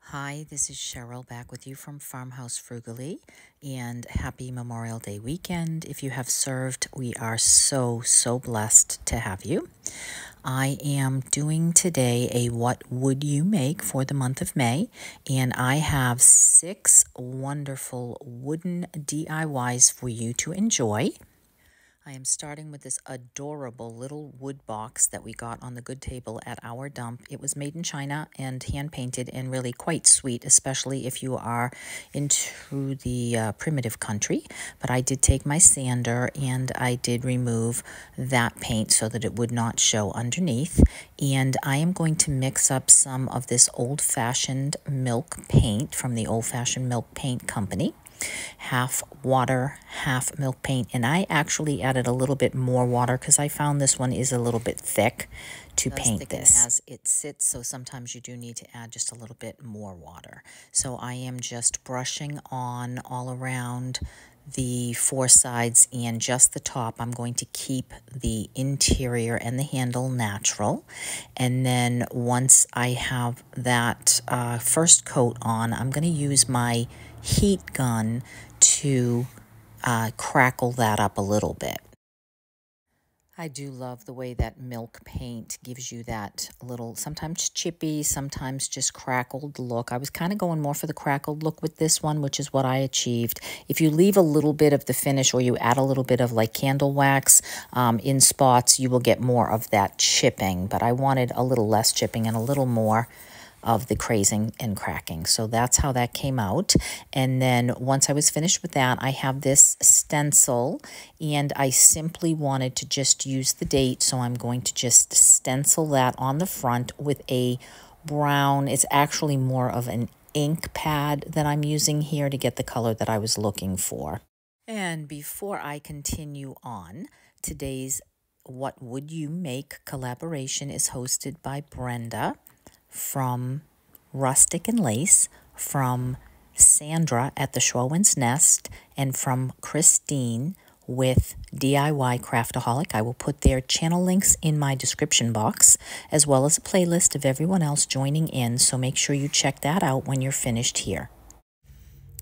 Hi, this is Cheryl back with you from Farmhouse Frugally, and happy Memorial Day weekend. If you have served, we are so blessed to have you. I am doing today a What Would You Make for the month of May, and I have 6 wonderful wooden DIYs for you to enjoy. I am starting with this adorable little wood box that we got on the good table at our dump. It was made in China and hand painted and really quite sweet, especially if you are into the primitive country. But I did take my sander and I did remove that paint so that it would not show underneath. And I am going to mix up some of this old-fashioned milk paint from the Old Fashioned Milk Paint Company. Half water, half milk paint, and I actually added a little bit more water because I found this one is a little bit thick to paint this. As it sits, so sometimes you do need to add just a little bit more water. So I am just brushing on all around the 4 sides and just the top. I'm going to keep the interior and the handle natural. And then once I have that first coat on, I'm going to use my heat gun to crackle that up a little bit. I do love the way that milk paint gives you that little, sometimes chippy, sometimes just crackled look. I was kind of going more for the crackled look with this one, which is what I achieved. If you leave a little bit of the finish or you add a little bit of like candle wax in spots, you will get more of that chipping. But I wanted a little less chipping and a little more of the crazing and cracking. So that's how that came out. And then once I was finished with that, I have this stencil and I simply wanted to just use the date. So I'm going to just stencil that on the front with a brown. It's actually more of an ink pad that I'm using here to get the color that I was looking for. And before I continue on, today's What Would You Make collaboration is hosted by Brenda from Rustic and Lace, from Sandra at the Schwowen's Nest, and from Christine with DIY Craftaholic. I will put their channel links in my description box, as well as a playlist of everyone else joining in, so make sure you check that out when you're finished here.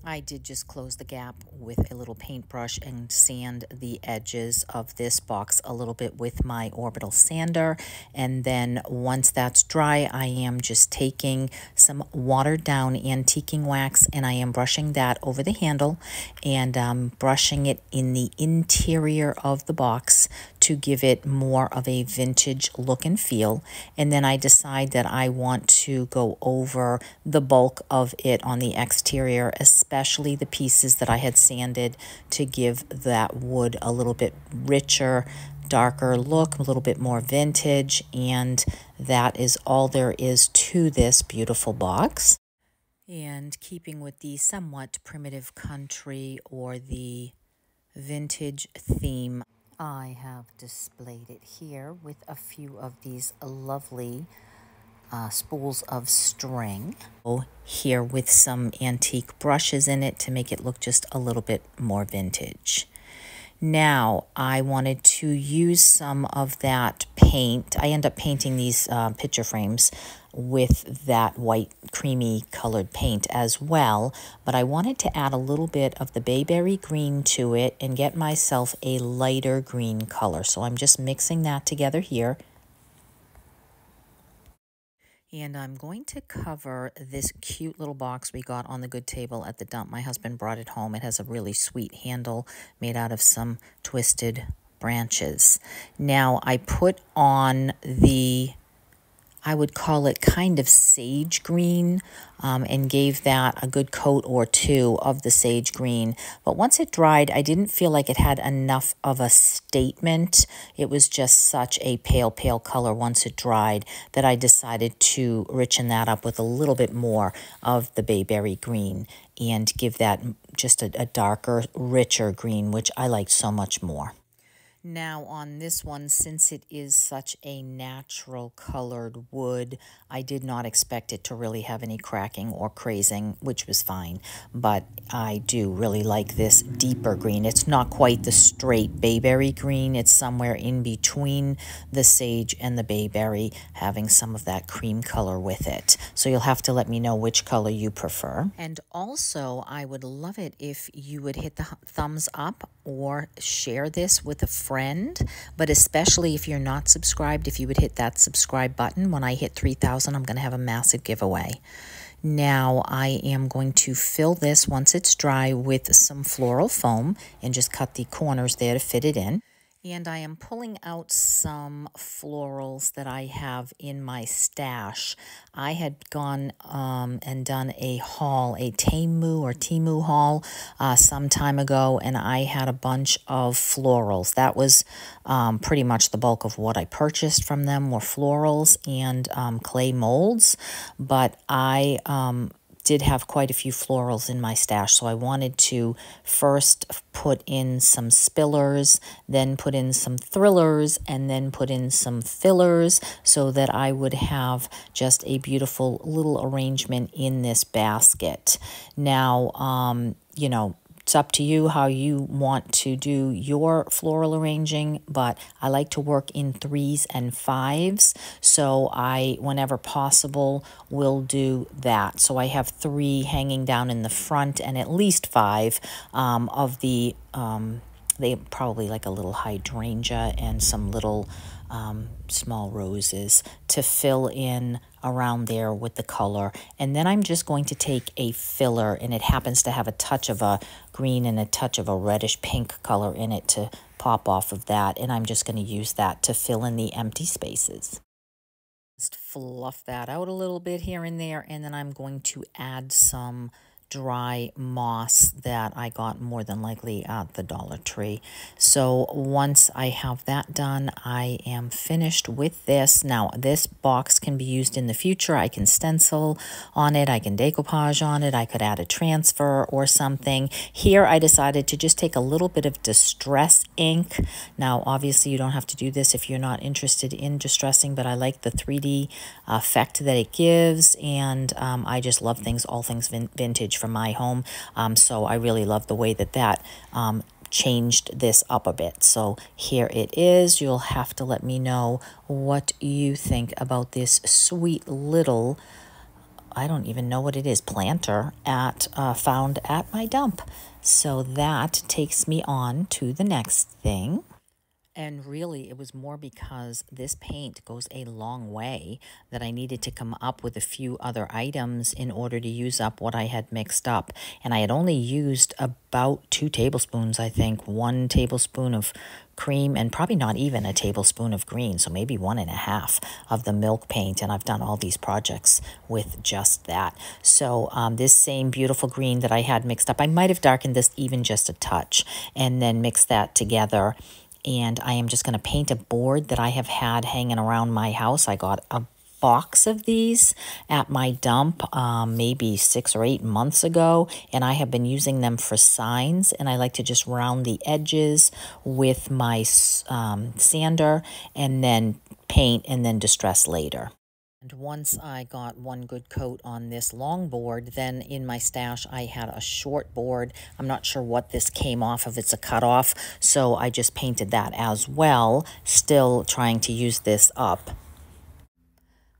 I did just close the gap with a little paintbrush and sand the edges of this box a little bit with my orbital sander. And then once that's dry, I am just taking some watered down antiquing wax and I am brushing that over the handle and brushing it in the interior of the box to give it more of a vintage look and feel. And then I decide that I want to go over the bulk of it on the exterior, especially the pieces that I had sanded to give that wood a little bit richer, darker look, a little bit more vintage. And that is all there is to this beautiful box. And keeping with the somewhat primitive country or the vintage theme, I have displayed it here with a few of these lovely spools of string. Here with some antique brushes in it to make it look just a little bit more vintage. Now, I wanted to use some of that paint. I end up painting these picture frames with that white creamy colored paint as well, but I wanted to add a little bit of the bayberry green to it and get myself a lighter green color. So I'm just mixing that together here. And I'm going to cover this cute little box we got on the good table at the dump. My husband brought it home. It has a really sweet handle made out of some twisted branches. Now I put on the, I would call it kind of sage green, and gave that a good coat or two of the sage green. But once it dried, I didn't feel like it had enough of a statement. It was just such a pale color once it dried that I decided to richen that up with a little bit more of the bayberry green and give that just a darker, richer green, which I like so much more. Now on this one, since it is such a natural colored wood, I did not expect it to really have any cracking or crazing, which was fine. But I do really like this deeper green. It's not quite the straight bayberry green. It's somewhere in between the sage and the bayberry, having some of that cream color with it. So you'll have to let me know which color you prefer. And also, I would love it if you would hit the thumbs up or share this with a friend, but especially if you're not subscribed, if you would hit that subscribe button. When I hit 3,000, I'm going to have a massive giveaway. Now I am going to fill this once it's dry with some floral foam and just cut the corners there to fit it in. And I am pulling out some florals that I have in my stash. I had gone and done a haul, a Temu haul some time ago, and I had a bunch of florals. That was pretty much the bulk of what I purchased from them were florals and clay molds. But I did have quite a few florals in my stash, so I wanted to first put in some spillers, then put in some thrillers, and then put in some fillers so that I would have just a beautiful little arrangement in this basket. Now, you know, it's up to you how you want to do your floral arranging, but I like to work in 3s and 5s, so I, whenever possible, will do that. So I have 3 hanging down in the front and at least 5 of the, they probably like a little hydrangea and some little small roses to fill in around there with the color. And then I'm just going to take a filler, and it happens to have a touch of a green and a touch of a reddish pink color in it to pop off of that, and I'm just going to use that to fill in the empty spaces. Just fluff that out a little bit here and there, and then I'm going to add some dry moss that I got more than likely at the Dollar Tree. So once I have that done, I am finished with this. Now this box can be used in the future. I can stencil on it, I can decoupage on it, I could add a transfer or something. Here I decided to just take a little bit of distress ink. Now obviously you don't have to do this if you're not interested in distressing, but I like the 3D effect that it gives, and I just love things, all things vintage from my home. So I really love the way that that changed this up a bit. So here it is. You'll have to let me know what you think about this sweet little, I don't even know what it is, planter at found at my dump. So that takes me on to the next thing. And really, it was more because this paint goes a long way that I needed to come up with a few other items in order to use up what I had mixed up. And I had only used about 2 tablespoons, I think, 1 tablespoon of cream and probably not even a tablespoon of green, so maybe 1.5 of the milk paint, and I've done all these projects with just that. So this same beautiful green that I had mixed up, I might have darkened this even just a touch and then mixed that together. And I am just going to paint a board that I have had hanging around my house. I got a box of these at my dump maybe 6 or 8 months ago, and I have been using them for signs, and I like to just round the edges with my sander and then paint and then distress later. And once I got one good coat on this long board, then in my stash I had a short board. I'm not sure what this came off of. It's a cutoff, so I just painted that as well, still trying to use this up.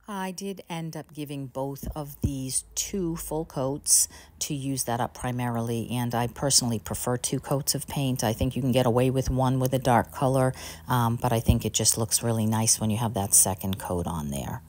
I did end up giving both of these 2 full coats to use that up primarily, and I personally prefer 2 coats of paint. I think you can get away with one with a dark color, but I think it just looks really nice when you have that second coat on there.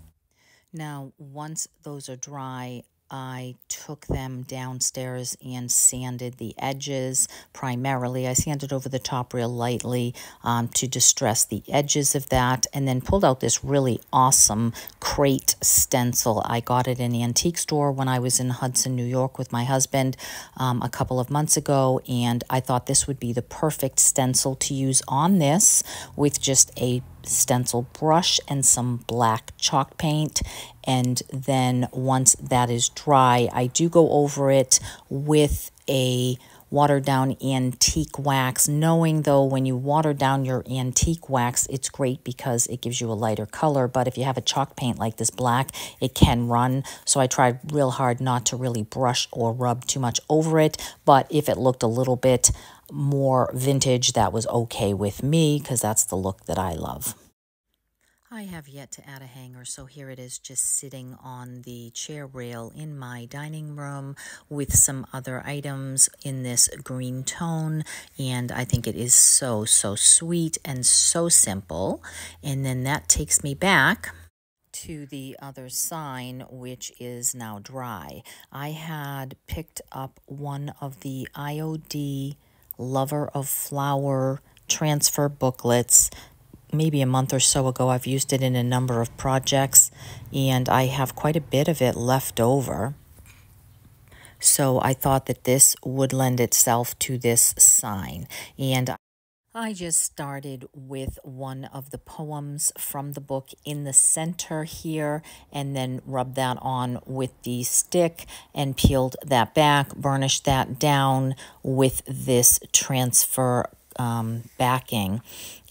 Now, once those are dry, I took them downstairs and sanded the edges primarily. I sanded over the top real lightly to distress the edges of that, and then pulled out this really awesome crate stencil. I got it in an antique store when I was in Hudson, New York with my husband a couple of months ago, and I thought this would be the perfect stencil to use on this with just a stencil brush and some black chalk paint. And then once that is dry, I do go over it with a watered down antique wax, knowing though when you water down your antique wax, it's great because it gives you a lighter color. But if you have a chalk paint like this black, it can run. So I tried real hard not to really brush or rub too much over it. But if it looked a little bit more vintage, that was okay with me because that's the look that I love. I have yet to add a hanger, so here it is just sitting on the chair rail in my dining room with some other items in this green tone, and I think it is so sweet and so simple. And then that takes me back to the other sign, which is now dry. I had picked up one of the IOD Lover of Flower transfer booklets maybe a month or so ago. I've used it in a number of projects, and I have quite a bit of it left over. So I thought that this would lend itself to this sign. And I just started with one of the poems from the book in the center here, and then rubbed that on with the stick and peeled that back, burnished that down with this transfer backing,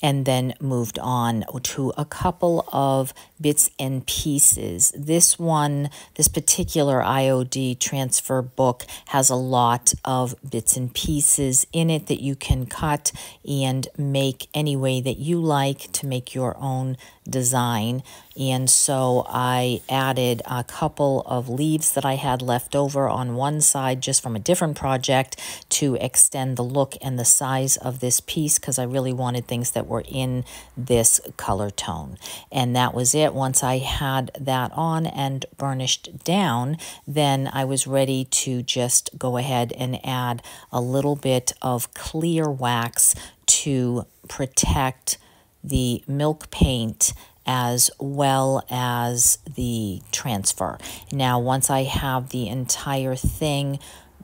and then moved on to a couple of bits and pieces. This particular IOD transfer book has a lot of bits and pieces in it that you can cut and make any way that you like to make your own design. And so I added a couple of leaves that I had left over on one side just from a different project to extend the look and the size of this piece, because I really wanted things that were in this color tone. And that was it. Once I had that on and burnished down, then I was ready to just go ahead and add a little bit of clear wax to protect the milk paint as well as the transfer. Now, once I have the entire thing,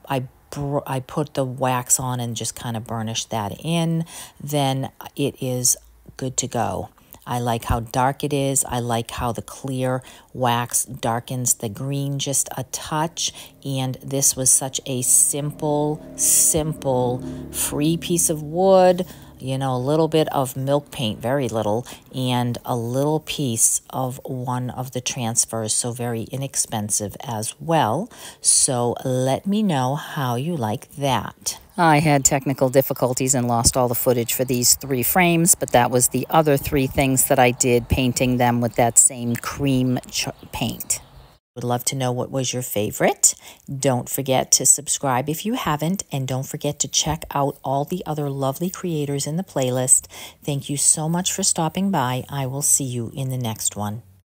I put the wax on and just kind of burnish that in, then it is good to go. I like how dark it is. I like how the clear wax darkens the green just a touch. And this was such a simple, free piece of wood. You know, a little bit of milk paint, very little, and a little piece of one of the transfers, so very inexpensive as well. So let me know how you like that. I had technical difficulties and lost all the footage for these 3 frames, but that was the other 3 things that I did, painting them with that same cream paint. Would love to know what was your favorite. Don't forget to subscribe if you haven't, and don't forget to check out all the other lovely creators in the playlist. Thank you so much for stopping by. I will see you in the next one.